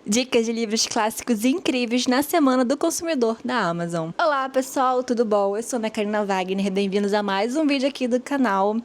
Dicas de livros clássicos incríveis na Semana do Consumidor da Amazon. Olá pessoal, tudo bom? Eu sou a Karina Wagner, bem-vindos a mais um vídeo aqui do canal.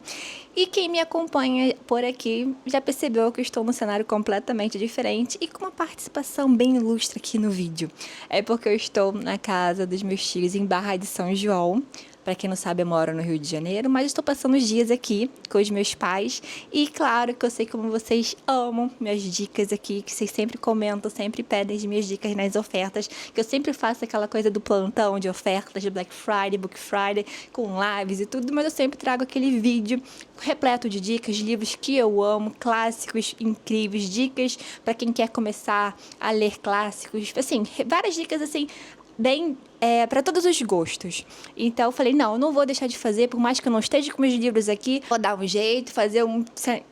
E quem me acompanha por aqui já percebeu que eu estou num cenário completamente diferente e com uma participação bem ilustre aqui no vídeo. É porque eu estou na casa dos meus tios em Barra de São João. Para quem não sabe, eu moro no Rio de Janeiro, mas estou passando os dias aqui com os meus pais. E claro que eu sei como vocês amam minhas dicas aqui, que vocês sempre comentam, sempre pedem as minhas dicas nas ofertas, que eu sempre faço aquela coisa do plantão de ofertas, de Black Friday, Book Friday, com lives e tudo, mas eu sempre trago aquele vídeo repleto de dicas, de livros que eu amo, clássicos incríveis, dicas para quem quer começar a ler clássicos, assim, várias dicas assim, bem para todos os gostos. Então eu falei, não, eu não vou deixar de fazer, por mais que eu não esteja com meus livros aqui, vou dar um jeito,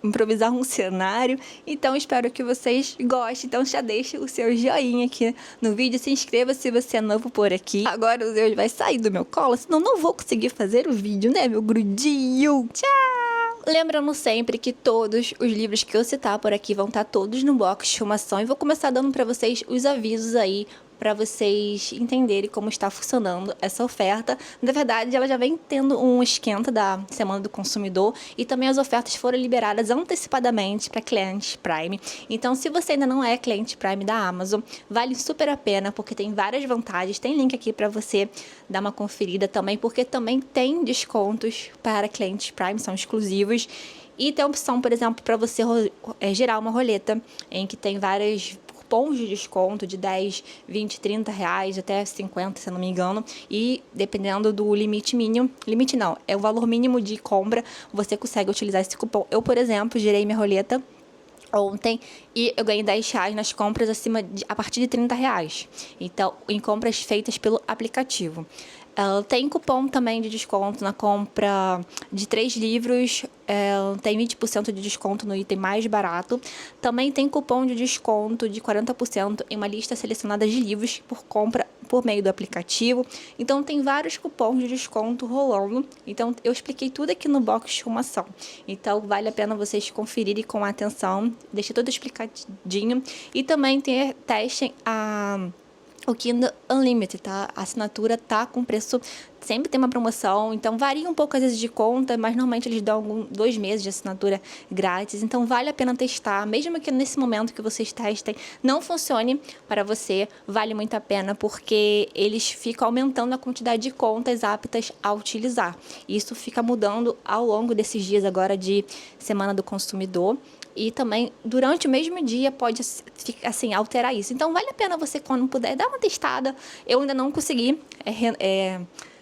improvisar um cenário. Então espero que vocês gostem. Então já deixa o seu joinha aqui no vídeo, se inscreva se você é novo por aqui. Agora o Zeus vai sair do meu colo, senão não vou conseguir fazer o vídeo, né, meu grudinho? Tchau! Lembrando sempre que todos os livros que eu citar por aqui vão estar todos no box de informação e vou começar dando para vocês os avisos aí para vocês entenderem como está funcionando essa oferta. Na verdade, ela já vem tendo um esquenta da Semana do Consumidor e também as ofertas foram liberadas antecipadamente para clientes Prime. Então, se você ainda não é cliente Prime da Amazon, vale super a pena porque tem várias vantagens. Tem link aqui para você dar uma conferida também, porque também tem descontos para clientes Prime, são exclusivos. E tem a opção, por exemplo, para você gerar uma roleta em que tem várias cupons de desconto de 10, 20, 30 reais, até 50, se eu não me engano. E dependendo do limite mínimo, limite não, é o valor mínimo de compra, você consegue utilizar esse cupom. Eu, por exemplo, gerei minha roleta ontem e eu ganhei 10 reais nas compras a partir de 30 reais. Então, em compras feitas pelo aplicativo. Tem cupom também de desconto na compra de 3 livros, tem 20% de desconto no item mais barato. Também tem cupom de desconto de 40% em uma lista selecionada de livros por compra por meio do aplicativo. Então tem vários cupons de desconto rolando. Então eu expliquei tudo aqui no box de informação. Então vale a pena vocês conferirem com atenção. Deixei tudo explicadinho. E também testem o Kindle Unlimited, tá? A assinatura tá com preço, sempre tem uma promoção, então varia um pouco às vezes de conta, mas normalmente eles dão 2 meses de assinatura grátis, então vale a pena testar, mesmo que nesse momento que vocês testem não funcione para você, vale muito a pena, porque eles ficam aumentando a quantidade de contas aptas a utilizar. Isso fica mudando ao longo desses dias agora de Semana do Consumidor. E também, durante o mesmo dia, pode, assim, alterar isso. Então, vale a pena você, quando puder, dar uma testada. Eu ainda não consegui,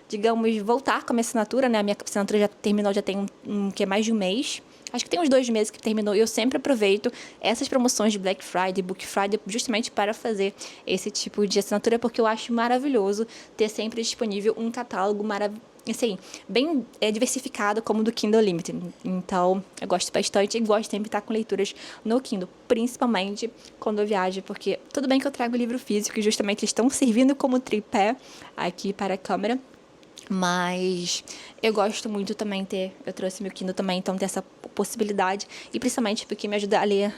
digamos, voltar com a minha assinatura, né? A minha assinatura já terminou, já tem mais de um mês. Acho que tem uns 2 meses que terminou. E eu sempre aproveito essas promoções de Black Friday, Book Friday, justamente para fazer esse tipo de assinatura, porque eu acho maravilhoso ter sempre disponível um catálogo maravilhoso, assim, bem diversificado como o do Kindle Unlimited. Então, eu gosto bastante e gosto sempre de estar com leituras no Kindle, principalmente quando eu viajo, porque tudo bem que eu trago livro físico e justamente eles estão servindo como tripé aqui para a câmera, mas eu gosto muito também eu trouxe meu Kindle também, então ter essa possibilidade, e principalmente porque me ajuda a ler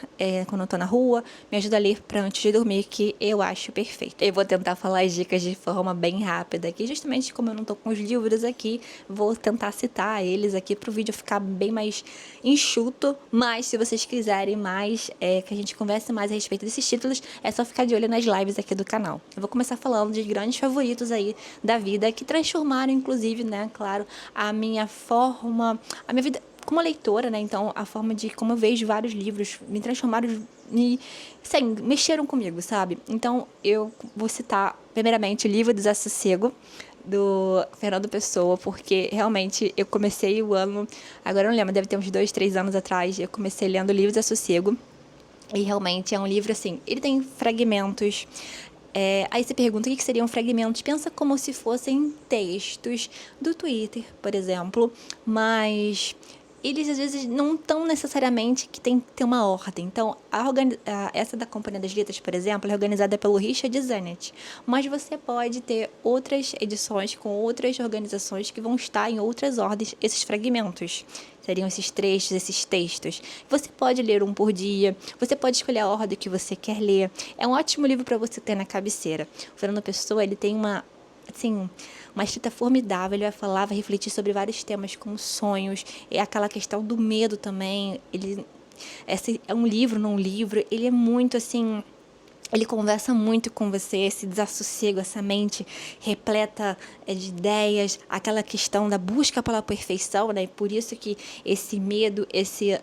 quando eu tô na rua, me ajuda a ler para antes de dormir, que eu acho perfeito. Eu vou tentar falar as dicas de forma bem rápida aqui, justamente como eu não tô com os livros aqui, vou tentar citar eles aqui pro vídeo ficar bem mais enxuto, mas se vocês quiserem mais, que a gente converse mais a respeito desses títulos, é só ficar de olho nas lives aqui do canal. Eu vou começar falando de grandes favoritos aí da vida, que transformaram, inclusive, né, claro, a minha vida como leitora, né? Então, a forma de como eu vejo vários livros me transformaram sim, mexeram comigo, sabe? Então, eu vou citar, primeiramente, o livro Desassossego, do Fernando Pessoa, porque realmente eu comecei o ano, agora eu não lembro, deve ter uns 2, 3 anos atrás, eu comecei lendo o livro Desassossego, e realmente é um livro, assim, ele tem fragmentos. Aí você pergunta o que seriam fragmentos, pensa como se fossem textos do Twitter, por exemplo, mas eles às vezes não estão necessariamente que tem que ter uma ordem. Então, essa da Companhia das Letras, por exemplo, é organizada pelo Richard Zenit, mas você pode ter outras edições com outras organizações que vão estar em outras ordens, esses fragmentos. Seriam esses trechos, esses textos. Você pode ler um por dia, você pode escolher a ordem que você quer ler. É um ótimo livro para você ter na cabeceira. O Fernando Pessoa, ele tem uma escrita formidável. Ele vai falar, vai refletir sobre vários temas como sonhos, aquela questão do medo também. Esse é um livro, não um livro. Ele é muito assim, ele conversa muito com você, esse desassossego, essa mente repleta de ideias, aquela questão da busca pela perfeição, né? E por isso que esse medo, esse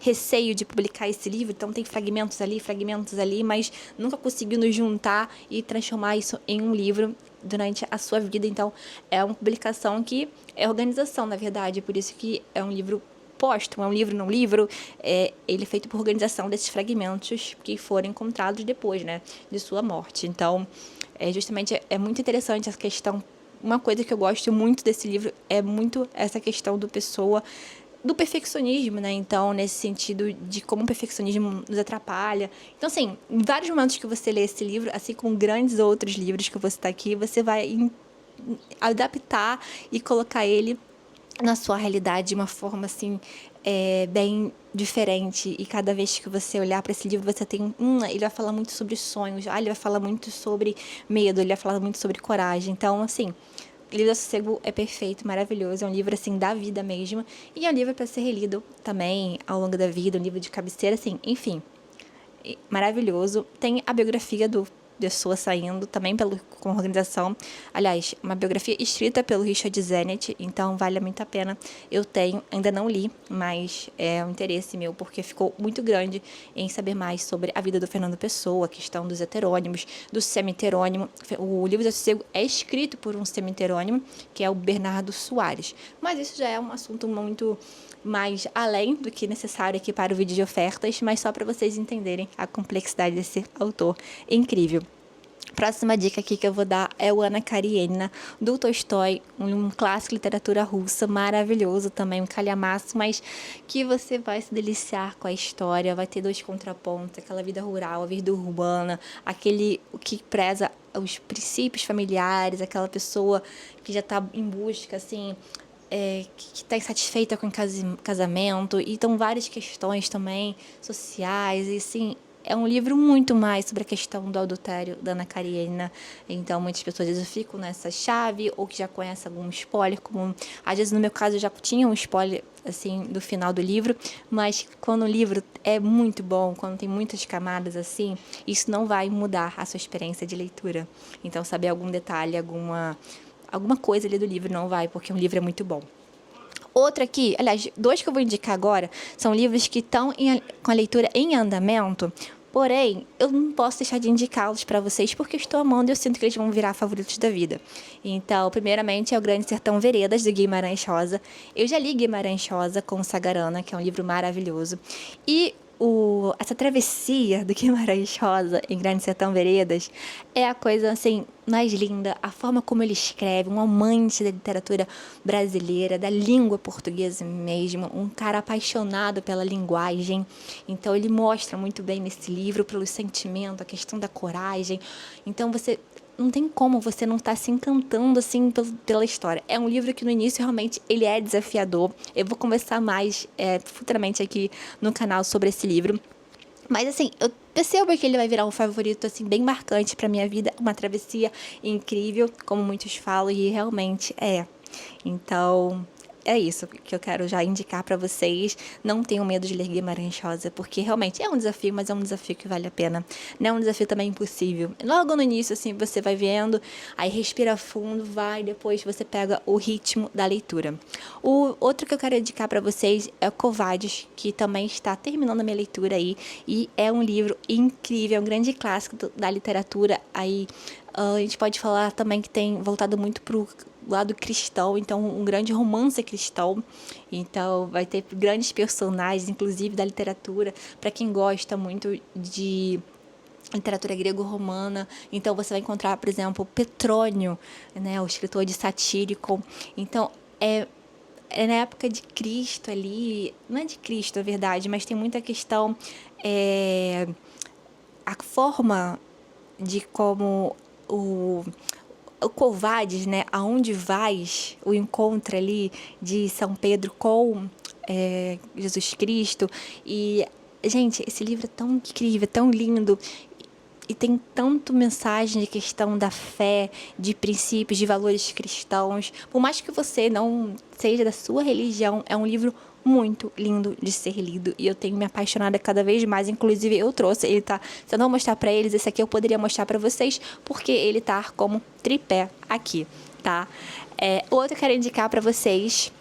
receio de publicar esse livro, então tem fragmentos ali, mas nunca conseguindo juntar e transformar isso em um livro durante a sua vida. Então, é uma publicação que é organização, na verdade, por isso que é um livro póstumo, é um livro, não livro, ele é feito por organização desses fragmentos que foram encontrados depois, né, de sua morte. Então, justamente é muito interessante essa questão. Uma coisa que eu gosto muito desse livro é muito essa questão do perfeccionismo, né? Então, nesse sentido de como o perfeccionismo nos atrapalha. Então, assim, em vários momentos que você lê esse livro, assim como grandes outros livros que eu vou citar aqui, você vai adaptar e colocar ele na sua realidade de uma forma, assim, bem diferente. E cada vez que você olhar para esse livro, você tem... ele vai falar muito sobre sonhos, ele vai falar muito sobre medo, ele vai falar muito sobre coragem. Então, assim... O Livro do Sossego é perfeito, maravilhoso, é um livro, assim, da vida mesmo, e é um livro para ser relido também ao longo da vida, um livro de cabeceira, assim, enfim, maravilhoso. Tem a biografia do Pessoa saindo, também com a organização, aliás, uma biografia escrita pelo Richard Zenit, então vale muito a pena. Eu tenho, ainda não li, mas é um interesse meu, porque ficou muito grande em saber mais sobre a vida do Fernando Pessoa, a questão dos heterônimos, do semiterônimo. O Livro do Sossego é escrito por um semiterônimo, que é o Bernardo Soares, mas isso já é um assunto muito mais além do que necessário aqui para o vídeo de ofertas, mas só para vocês entenderem a complexidade desse autor incrível. Próxima dica aqui que eu vou dar é o Anna Karenina, do Tolstói, um clássico de literatura russa, maravilhoso também, um calhamaço, mas que você vai se deliciar com a história, vai ter dois contrapontos, aquela vida rural, a vida urbana, aquele que preza os princípios familiares, aquela pessoa que já está em busca, assim... que está insatisfeita com o casamento, e então várias questões também sociais, e assim, é um livro muito mais sobre a questão do adultério da Anna Karenina. Então muitas pessoas às vezes ficam nessa chave, ou que já conhecem algum spoiler, como às vezes no meu caso eu já tinha um spoiler assim do final do livro, mas quando o livro é muito bom, quando tem muitas camadas assim, isso não vai mudar a sua experiência de leitura. Então saber algum detalhe, alguma coisa ali do livro não vai, porque um livro é muito bom. Outra aqui, aliás, dois que eu vou indicar agora, são livros que estão com a leitura em andamento, porém, eu não posso deixar de indicá-los para vocês, porque eu estou amando e eu sinto que eles vão virar favoritos da vida. Então, primeiramente, é o Grande Sertão Veredas, de Guimarães Rosa. Eu já li Guimarães Rosa com Sagarana, que é um livro maravilhoso. E essa travessia do Guimarães Rosa em Grande Sertão Veredas é a coisa, assim, mais linda. A forma como ele escreve, um amante da literatura brasileira, da língua portuguesa mesmo, um cara apaixonado pela linguagem. Então, ele mostra muito bem nesse livro, pelo sentimento, a questão da coragem. Então, não tem como você não estar se encantando assim pela história. É um livro que no início realmente ele é desafiador. Eu vou conversar mais futuramente aqui no canal sobre esse livro. Mas assim, eu percebo que ele vai virar um favorito assim bem marcante para minha vida, uma travessia incrível, como muitos falam, e realmente é. Então, é isso que eu quero já indicar para vocês. Não tenham medo de ler Guimarães Rosa, porque realmente é um desafio, mas é um desafio que vale a pena. Não é um desafio também impossível. Logo no início, assim, você vai vendo, aí respira fundo, depois você pega o ritmo da leitura. O outro que eu quero indicar para vocês é o Covardes, que também está terminando a minha leitura aí, e é um livro incrível, é um grande clássico da literatura. Aí a gente pode falar também que tem voltado muito pro lado cristão, então um grande romance cristão. Então vai ter grandes personagens, inclusive da literatura, para quem gosta muito de literatura grego-romana. Então você vai encontrar, por exemplo, Petrônio, né, o escritor de Satírico. Então na época de Cristo ali, não é de Cristo, na verdade, mas tem muita questão, a forma de como o Quo Vadis, né, aonde vais, o encontro ali de São Pedro com Jesus Cristo. E, gente, esse livro é tão incrível, tão lindo, e tem tanto mensagem de questão da fé, de princípios, de valores cristãos. Por mais que você não seja da sua religião, é um livro muito lindo de ser lido, e eu tenho me apaixonado cada vez mais. Inclusive, eu trouxe, ele tá, se eu não mostrar pra eles, esse aqui eu poderia mostrar pra vocês, porque ele tá como tripé aqui, tá? Outro que eu quero indicar pra vocês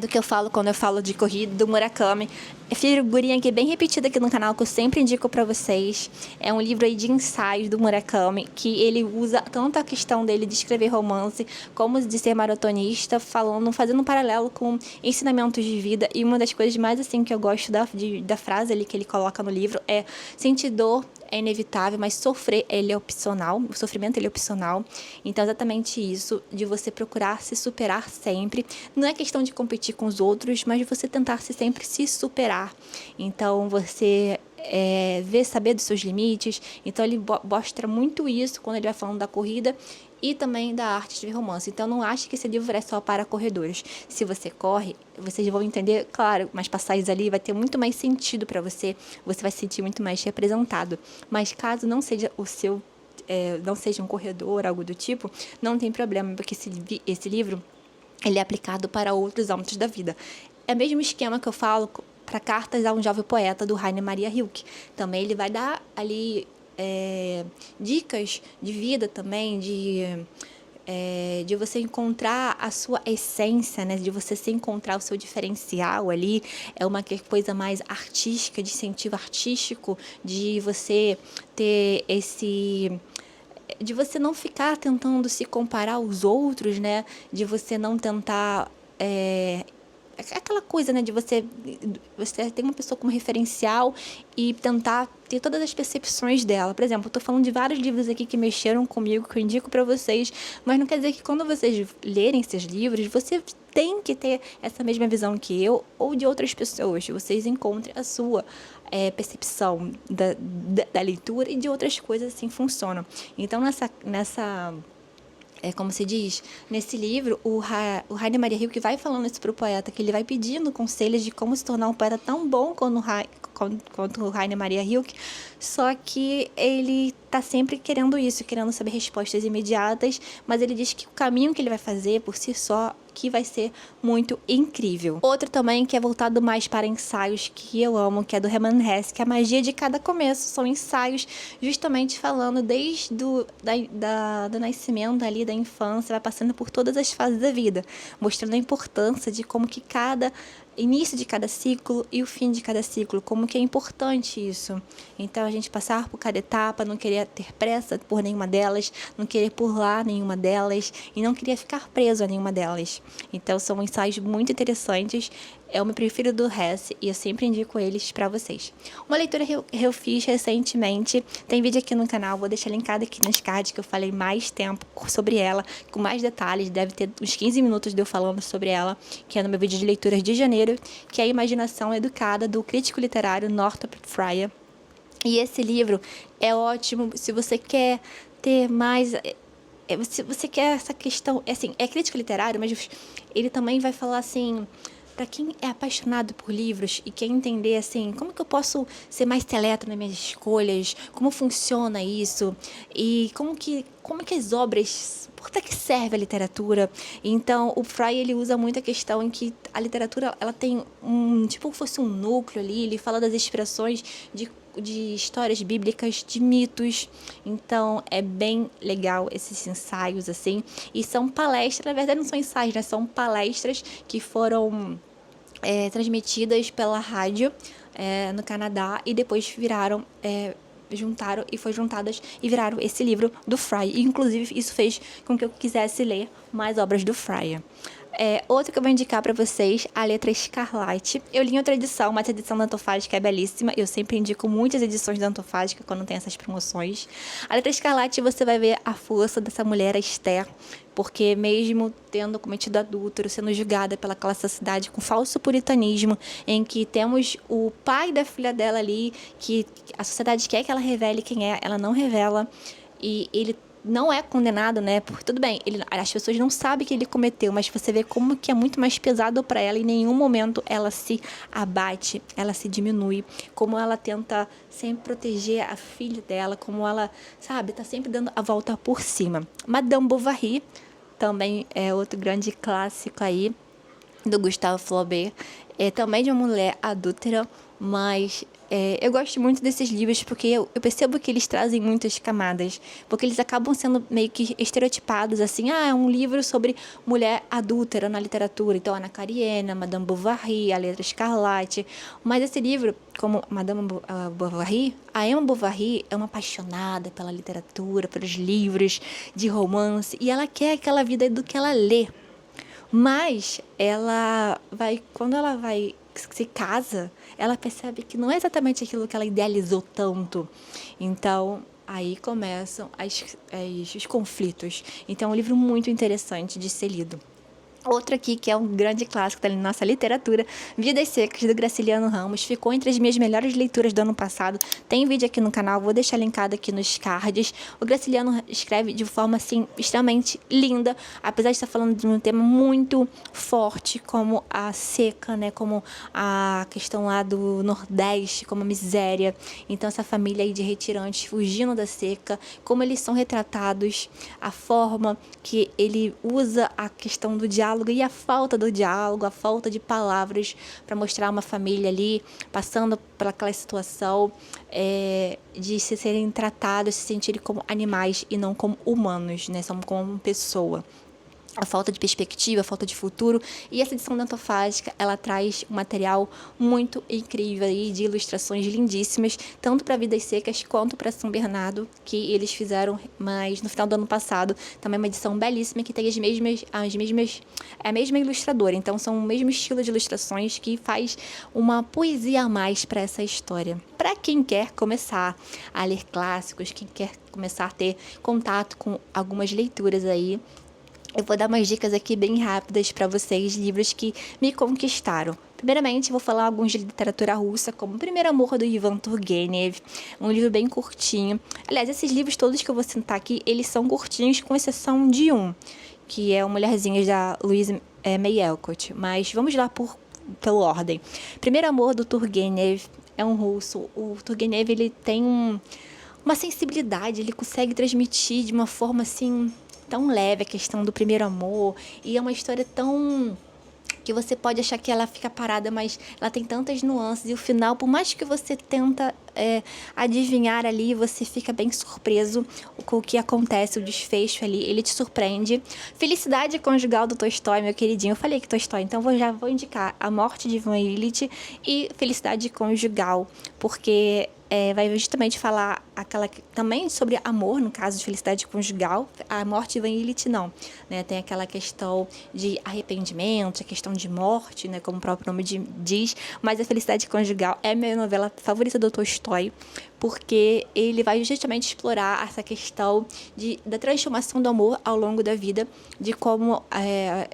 do que eu falo quando eu falo de corrida, do Murakami. É figurinha aqui bem repetida aqui no canal, que eu sempre indico pra vocês. É um livro aí de ensaios do Murakami, que ele usa tanto a questão dele de escrever romance, como de ser maratonista, fazendo um paralelo com ensinamentos de vida. E uma das coisas mais, assim, que eu gosto da frase ali que ele coloca no livro é: sentir dor é inevitável, mas sofrer, ele é opcional. O sofrimento, ele é opcional. Então, exatamente isso, de você procurar se superar sempre. Não é questão de competir com os outros, mas de você tentar sempre se superar. Então, você saber dos seus limites. Então, ele mostra muito isso quando ele vai falando da corrida e também da arte de romance. Então, não ache que esse livro é só para corredores. Se você corre, vocês vão entender, claro, mas passagens ali vai ter muito mais sentido para você. Você vai se sentir muito mais representado. Mas caso não seja o seu, não seja um corredor, algo do tipo, não tem problema, porque esse livro, ele é aplicado para outros âmbitos da vida. É o mesmo esquema que eu falo para Cartas a um Jovem Poeta, do Rainer Maria Rilke. Também ele vai dar ali dicas de vida também, de você encontrar a sua essência, né? De você se encontrar o seu diferencial ali. É uma coisa mais artística, de incentivo artístico, de você ter de você não ficar tentando se comparar aos outros, né? De você não tentar aquela coisa, né, de você ter uma pessoa como referencial e tentar ter todas as percepções dela. Por exemplo, eu tô falando de vários livros aqui que mexeram comigo, que eu indico pra vocês, mas não quer dizer que quando vocês lerem esses livros, você tem que ter essa mesma visão que eu ou de outras pessoas. Vocês encontrem a sua percepção da leitura, e de outras coisas assim funcionam. Então, nessa como se diz, nesse livro, o Rainer Maria Rilke vai falando isso pro poeta, que ele vai pedindo conselhos de como se tornar um poeta tão bom quanto o Rainer Maria Rilke, só que ele tá sempre querendo isso, querendo saber respostas imediatas, mas ele diz que o caminho que ele vai fazer por si só que vai ser muito incrível. Outro também que é voltado mais para ensaios, que eu amo, que é do Hermann Hesse, que é a magia de cada começo. São ensaios justamente falando desde do nascimento ali, da infância, vai passando por todas as fases da vida, mostrando a importância de como que cada início de cada ciclo e o fim de cada ciclo, como que é importante isso. Então, a gente passar por cada etapa, não querer ter pressa por nenhuma delas, não querer pular nenhuma delas e não querer ficar preso a nenhuma delas. Então, são ensaios muito interessantes. É o meu preferido do Hesse e eu sempre indico eles pra vocês. Uma leitura que eu fiz recentemente, tem vídeo aqui no canal, vou deixar linkado aqui nos cards, que eu falei mais tempo sobre ela, com mais detalhes, deve ter uns 15 minutos de eu falando sobre ela, que é no meu vídeo de leituras de janeiro, que é a Imaginação Educada, do crítico literário Northrop Frye. E esse livro é ótimo se você quer ter mais... Se você quer essa questão... Assim, é crítico literário, mas ele também vai falar assim... Para quem é apaixonado por livros e quer entender, assim, como que eu posso ser mais seleto nas minhas escolhas, como funciona isso, e como que as obras, por que serve a literatura. Então, o Frye, ele usa muito a questão em que a literatura, ela tem tipo, fosse um núcleo ali, ele fala das inspirações de histórias bíblicas, de mitos. Então, é bem legal esses ensaios, assim, e são palestras, na verdade não são ensaios, né? São palestras que foram transmitidas pela rádio no Canadá, e depois juntaram e foi juntadas e viraram esse livro do Frye. Inclusive, isso fez com que eu quisesse ler mais obras do Frye. Outro que eu vou indicar pra vocês, A Letra Escarlate. Eu li em outra edição, mas a edição da Antofágica é belíssima. Eu sempre indico muitas edições da Antofágica quando tem essas promoções. A Letra Escarlate, você vai ver a força dessa mulher, a Esther, porque mesmo tendo cometido adúltero, sendo julgada pelaquela sociedade com falso puritanismo, em que temos o pai da filha dela ali, que a sociedade quer que ela revele quem é, ela não revela, e ele não é condenado, né? Porque tudo bem, as pessoas não sabem que ele cometeu, mas você vê como que é muito mais pesado para ela. Em nenhum momento ela se abate, ela se diminui, como ela tenta sempre proteger a filha dela, como ela, sabe, tá sempre dando a volta por cima. Madame Bovary também é outro grande clássico aí do Gustave Flaubert, também de uma mulher adúltera, mas eu gosto muito desses livros porque eu percebo que eles trazem muitas camadas, porque eles acabam sendo meio que estereotipados, assim, é um livro sobre mulher adúltera na literatura, então Ana Karenina, Madame Bovary, A Letra Escarlate, mas esse livro, como Madame Bovary, a Emma Bovary é uma apaixonada pela literatura, pelos livros de romance, e ela quer aquela vida do que ela lê. Mas quando ela vai se casa, ela percebe que não é exatamente aquilo que ela idealizou tanto. Então, aí começam os conflitos. Então, é um livro muito interessante de ser lido. Outro aqui, que é um grande clássico da nossa literatura, Vidas Secas, do Graciliano Ramos. Ficou entre as minhas melhores leituras do ano passado. Tem vídeo aqui no canal, vou deixar linkado aqui nos cards. O Graciliano escreve de forma, assim, extremamente linda, apesar de estar falando de um tema muito forte, como a seca, né? Como a questão lá do Nordeste, como a miséria. Então, essa família aí de retirantes fugindo da seca, como eles são retratados, a forma que ele usa a questão do diálogo e a falta do diálogo, a falta de palavras para mostrar uma família ali passando por aquela situação de se serem tratados, se sentirem como animais e não como humanos, né? São como pessoa. A falta de perspectiva, a falta de futuro. E essa edição da Antofágica, ela traz um material muito incrível aí, de ilustrações lindíssimas, tanto para Vidas Secas quanto para São Bernardo, que eles fizeram mas no final do ano passado. Também uma edição belíssima que tem a mesma ilustradora. Então são o mesmo estilo de ilustrações que faz uma poesia a mais para essa história. Para quem quer começar a ler clássicos, quem quer começar a ter contato com algumas leituras aí, eu vou dar umas dicas aqui bem rápidas para vocês, livros que me conquistaram. Primeiramente, vou falar alguns de literatura russa, como O Primeiro Amor, do Ivan Turgenev, um livro bem curtinho. Aliás, esses livros todos que eu vou citar aqui, eles são curtinhos, com exceção de um, que é o Mulherzinhas, da Louise May Alcott. Mas vamos lá pela ordem. Primeiro Amor, do Turgenev, é um russo. O Turgenev, ele tem uma sensibilidade, ele consegue transmitir de uma forma assim tão leve a questão do primeiro amor, e é uma história tão que você pode achar que ela fica parada, mas ela tem tantas nuances, e o final, por mais que você tenta adivinhar ali, você fica bem surpreso com o que acontece, o desfecho ali, ele te surpreende. Felicidade Conjugal, do Tolstói, meu queridinho, eu falei que Tolstói, então já vou indicar A Morte de Ivan Ilitch e Felicidade Conjugal, porque vai justamente falar também sobre amor, no caso de Felicidade Conjugal. A Morte de Ivan Ilitch não, né? Tem aquela questão de arrependimento, a questão de morte, né? Como o próprio nome diz, mas a Felicidade Conjugal é a minha novela favorita do Tolstói, porque ele vai justamente explorar essa questão da transformação do amor ao longo da vida, de como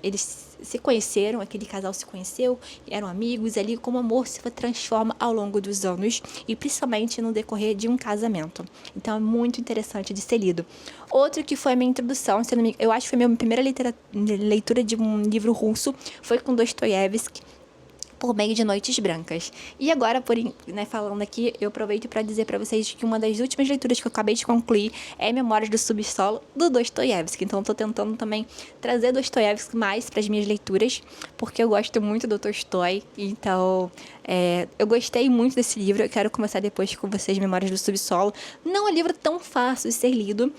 eles se conheceram, aquele casal se conheceu, eram amigos ali, como o amor se transforma ao longo dos anos e principalmente no decorrer de um casamento. Então é muito interessante de ser lido. Outro que foi a minha introdução, eu acho que foi a minha primeira leitura de um livro russo, foi com Dostoiévski, por meio de Noites Brancas. E agora, falando aqui, eu aproveito para dizer para vocês que uma das últimas leituras que eu acabei de concluir é Memórias do Subsolo, do Dostoiévski. Então, estou tentando também trazer Dostoiévski mais para as minhas leituras, porque eu gosto muito do Tolstói. Então, eu gostei muito desse livro. Eu quero começar depois com vocês, Memórias do Subsolo. Não é um livro tão fácil de ser lido.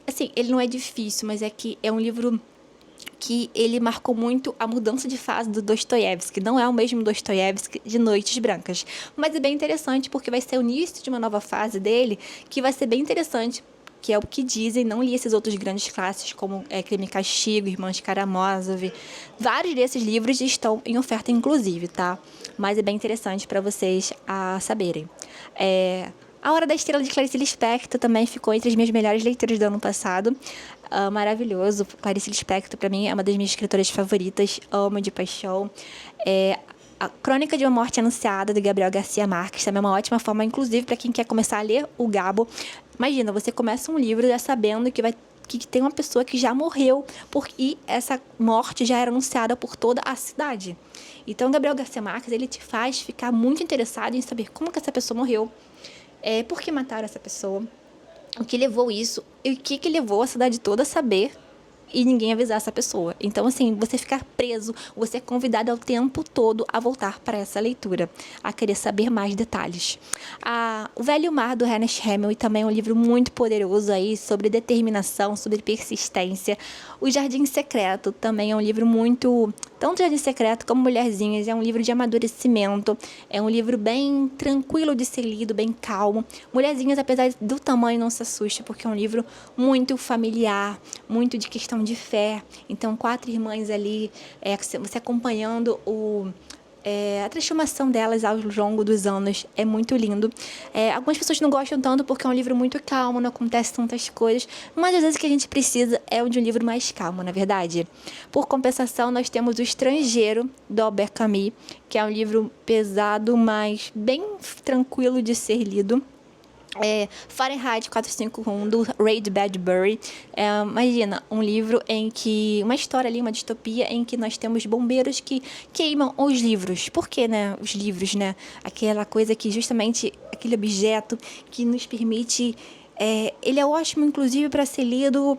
Assim, ele não é difícil, mas é que é um livro que ele marcou muito a mudança de fase do Dostoiévski. Não é o mesmo Dostoiévski de Noites Brancas, mas é bem interessante porque vai ser o início de uma nova fase dele, que vai ser bem interessante que é o que dizem. Não li esses outros grandes clássicos, como Crime e Castigo, Irmãs Karamazov. Vários desses livros estão em oferta, inclusive, tá? Mas é bem interessante para vocês saberem. A Hora da Estrela, de Clarice Lispector, também ficou entre as minhas melhores leituras do ano passado. Maravilhoso. Clarice Lispector, para mim, é uma das minhas escritoras favoritas. Amo de paixão. A Crônica de uma Morte Anunciada, de Gabriel Garcia Marques, também é uma ótima forma, inclusive, para quem quer começar a ler o Gabo. Imagina, você começa um livro já sabendo que tem uma pessoa que já morreu, e essa morte já era anunciada por toda a cidade. Então, Gabriel Garcia Marques, ele te faz ficar muito interessado em saber como que essa pessoa morreu, por que mataram essa pessoa, o que levou isso, e o que levou a cidade toda a saber e ninguém avisar essa pessoa. Então, assim, você ficar preso, você é convidado ao tempo todo a voltar para essa leitura, a querer saber mais detalhes. O Velho Mar, do Ernest Hemingway, também é um livro muito poderoso aí, sobre determinação, sobre persistência. O Jardim Secreto também é um livro muito... Tanto Jardim Secreto como Mulherzinhas é um livro de amadurecimento, é um livro bem tranquilo de ser lido, bem calmo. Mulherzinhas, apesar do tamanho, não se assuste, porque é um livro muito familiar, muito de questão de fé. Então, 4 irmãs ali, você acompanhando a transformação delas ao longo dos anos, é muito lindo. Algumas pessoas não gostam tanto porque é um livro muito calmo, não acontece tantas coisas, mas às vezes o que a gente precisa é de um livro mais calmo, na verdade. Por compensação, nós temos O Estrangeiro, do Albert Camus, que é um livro pesado, mas bem tranquilo de ser lido. Fahrenheit 451, do Ray Bradbury. Imagina, um livro em que... Uma história ali, uma distopia, em que nós temos bombeiros que queimam os livros. Por que, né? Os livros, né? Aquela coisa que justamente... Aquele objeto que nos permite... ele é ótimo, inclusive, para ser lido...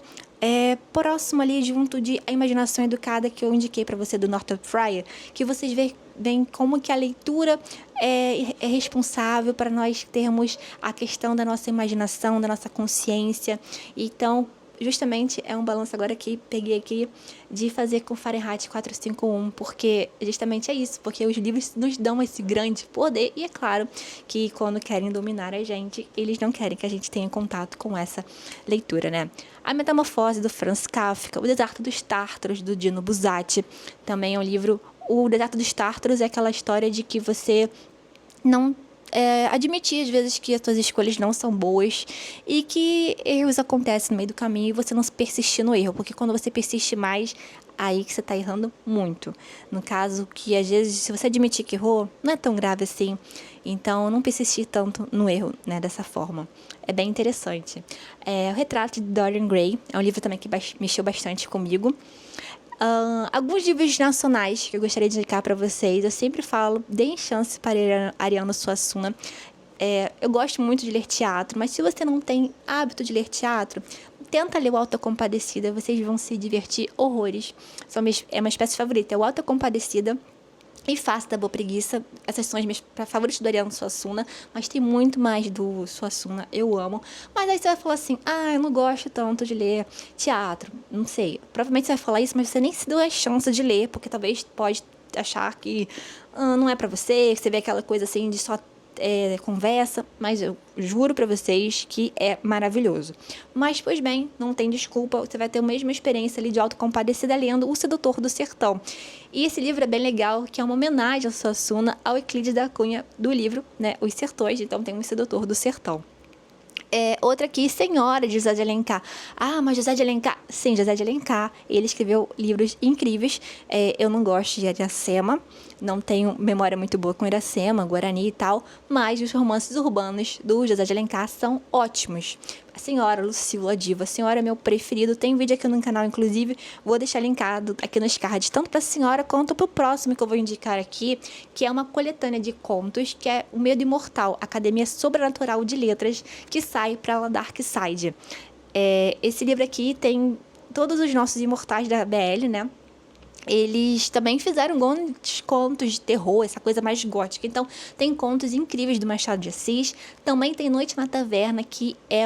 próximo ali, junto de A Imaginação Educada, que eu indiquei para você, do Northrop Fryer, que vocês veem como que a leitura é responsável para nós termos a questão da nossa imaginação, da nossa consciência. Então, justamente, é um balanço agora que peguei aqui de fazer com Fahrenheit 451, porque justamente é isso, porque os livros nos dão esse grande poder, e é claro que quando querem dominar a gente, eles não querem que a gente tenha contato com essa leitura, né? A Metamorfose, do Franz Kafka, O Deserto dos Tártaros, do Dino Buzzati, também é um livro... O Deserto dos Tártaros é aquela história de que você não... admitir às vezes que as suas escolhas não são boas e que erros acontecem no meio do caminho, e você não persistir no erro, porque quando você persiste mais, aí que você está errando muito. No caso, que às vezes, se você admitir que errou, não é tão grave assim. Então, não persistir tanto no erro, né, dessa forma. É bem interessante. O Retrato de Dorian Gray é um livro também que mexeu bastante comigo. Alguns livros nacionais que eu gostaria de indicar para vocês. Eu sempre falo, deem chance para Ariano Suassuna. Eu gosto muito de ler teatro, mas se você não tem hábito de ler teatro, tenta ler o Auto da Compadecida, vocês vão se divertir horrores. É uma espécie favorita, é o Auto da Compadecida e Face da Boa Preguiça. Essas são as minhas favoritas do Ariano Suassuna, mas tem muito mais do Suassuna, eu amo. Mas aí você vai falar assim, eu não gosto tanto de ler teatro, não sei. Provavelmente você vai falar isso, mas você nem se deu a chance de ler, porque talvez pode achar que não é pra você vê aquela coisa assim de só conversa, mas eu juro pra vocês que é maravilhoso. Mas, pois bem, não tem desculpa, você vai ter a mesma experiência ali de Autocompadecida lendo O Sedutor do Sertão. E esse livro é bem legal, que é uma homenagem ao Suassuna, ao Euclides da Cunha, do livro, né, Os Sertões, então tem O Sedutor do Sertão. Outra aqui, Senhora, de José de Alencar. Mas José de Alencar... Sim, José de Alencar. Ele escreveu livros incríveis. Eu não gosto de Iracema. Não tenho memória muito boa com Iracema, Guarani e tal. Mas os romances urbanos do José de Alencar são ótimos. A Senhora, Lucila, Diva. A Senhora é meu preferido. Tem um vídeo aqui no canal, inclusive. Vou deixar linkado aqui nos cards, tanto para a Senhora quanto para o próximo que eu vou indicar aqui, que é uma coletânea de contos, que é O Medo Imortal, Academia Sobrenatural de Letras, que sai para a Dark Side. Esse livro aqui tem todos os nossos imortais da BL, né? Eles também fizeram contos de terror, essa coisa mais gótica. Então, tem contos incríveis do Machado de Assis. Também tem Noite na Taverna, que é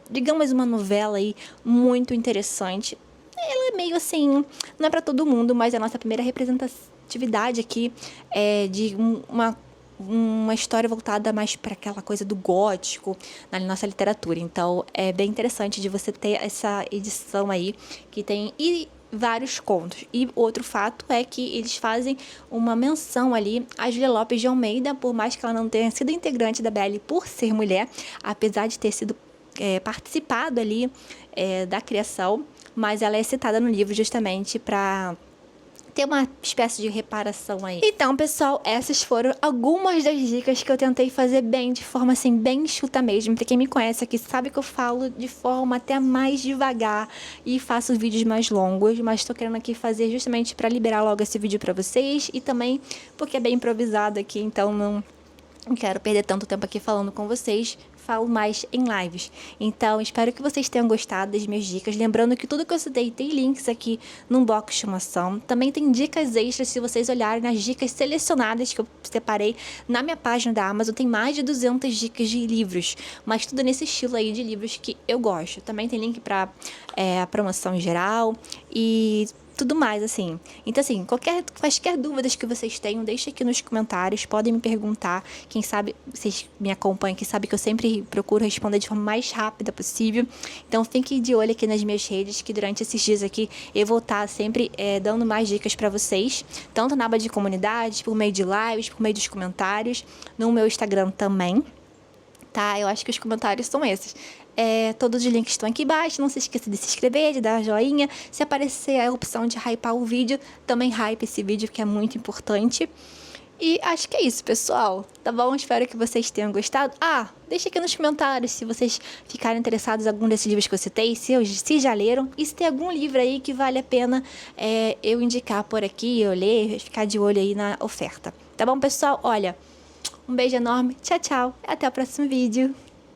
digamos, uma novela aí muito interessante. Ela é meio assim, não é para todo mundo, mas é a nossa primeira representatividade aqui de uma uma história voltada mais para aquela coisa do gótico na nossa literatura. Então, é bem interessante de você ter essa edição aí que tem vários contos. E outro fato é que eles fazem uma menção ali a Júlia Lopes de Almeida, por mais que ela não tenha sido integrante da BL por ser mulher, apesar de ter sido participado ali da criação, mas ela é citada no livro justamente para ter uma espécie de reparação aí. Então, pessoal, essas foram algumas das dicas que eu tentei fazer bem, de forma assim, bem enxuta mesmo. Pra quem me conhece aqui, sabe que eu falo de forma até mais devagar e faço vídeos mais longos, mas tô querendo aqui fazer justamente pra liberar logo esse vídeo pra vocês e também porque é bem improvisado aqui, então não quero perder tanto tempo aqui falando com vocês, falo mais em lives. Então, espero que vocês tenham gostado das minhas dicas. Lembrando que tudo que eu citei tem links aqui no box de informação. Também tem dicas extras se vocês olharem nas dicas selecionadas que eu separei na minha página da Amazon. Tem mais de 200 dicas de livros, mas tudo nesse estilo aí de livros que eu gosto. Também tem link para a promoção geral e tudo mais, assim. Então, assim, quaisquer dúvidas que vocês tenham, deixe aqui nos comentários, podem me perguntar. Quem sabe, vocês me acompanham, quem sabe que eu sempre procuro responder de forma mais rápida possível. Então, fiquem de olho aqui nas minhas redes, que durante esses dias aqui eu vou estar sempre dando mais dicas pra vocês, tanto na aba de comunidades, por meio de lives, por meio dos comentários, no meu Instagram também. Tá? Eu acho que os comentários são esses. Todos os links estão aqui embaixo. Não se esqueça de se inscrever, de dar joinha. Se aparecer a opção de hypar o vídeo, também hype esse vídeo, que é muito importante. E acho que é isso, pessoal. Tá bom? Espero que vocês tenham gostado. Deixa aqui nos comentários se vocês ficarem interessados em algum desses livros que eu citei, se já leram. E se tem algum livro aí que vale a pena eu indicar por aqui, eu ler, ficar de olho aí na oferta. Tá bom, pessoal? Olha, um beijo enorme. Tchau, tchau. Até o próximo vídeo.